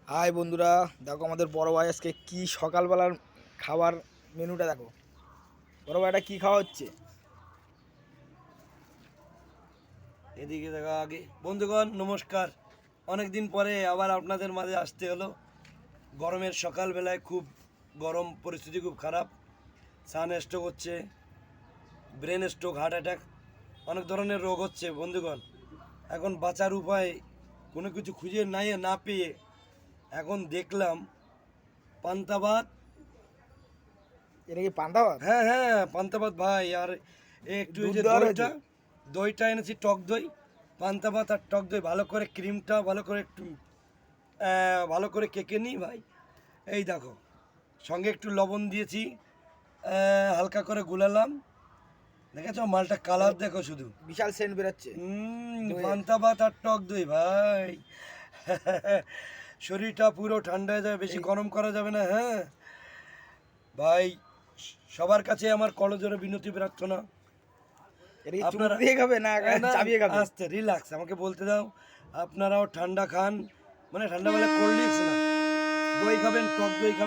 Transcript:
High বন্ধুরা, দেখো আমাদের বড় ভাই আজকে কি সকালবেলার খাবার মেনুটা দেখো। বড় ভাই, এটা কি খাওয়া হচ্ছে? এদিকে দেখা আগে বন্ধুগণ নমস্কার। অনেক দিন পরে আবার আপনাদের মাঝে আসতে হলো। গরমের সকালবেলায় খুব গরম, পরিস্থিতি খুব খারাপ। সান স্ট্রোক হচ্ছে, ব্রেন স্ট্রোক, হার্ট অ্যাটাক, অনেক ধরনের রোগ হচ্ছে বন্ধুগণ। এখন বাঁচার উপায় কোনো কিছু খুঁজে না পেয়ে এখন দেখলাম পান্তা ভাত। এটা কি পান্তা ভাত? হ্যাঁ হ্যাঁ, পান্তা ভাত ভাই। আর একটু এই দুধ যে দেওয়া দইটা, রয়েছে? দইটা এনেছি, টক দই। পান্তা ভাত আর টক দই ভালো করে, ক্রিমটা ভালো করে একটু ভালো করে কেকে নিই ভাই। এই দেখো, সঙ্গে একটু লবণ দিয়েছি, হালকা করে গুলালাম। দেখেছো মালটা, কালার দেখো শুধু। বিশাল সেন্ট বেরোচ্ছে দইয়ের। পান্তা ভাত আর টক দই ভাই। শরীরটা পুরো ঠান্ডা হয়ে যাবে, বেশি গরম করা যাবে না। হ্যাঁ ভাই, সবার কাছে আমার করজোড়ে বিনতি প্রার্থনা, এটা কি চুমুক আপনারা দিয়ে খাবে না না, চাবিয়ে খাবে? আস্তে রিল্যাক্স, আমাকে বলতে দাও। আপনারাও ঠান্ডা খান, মানে ঠান্ডা বলে কোল্ড ড্রিঙ্কস না, দই খাবেন, টক দই খাবেন।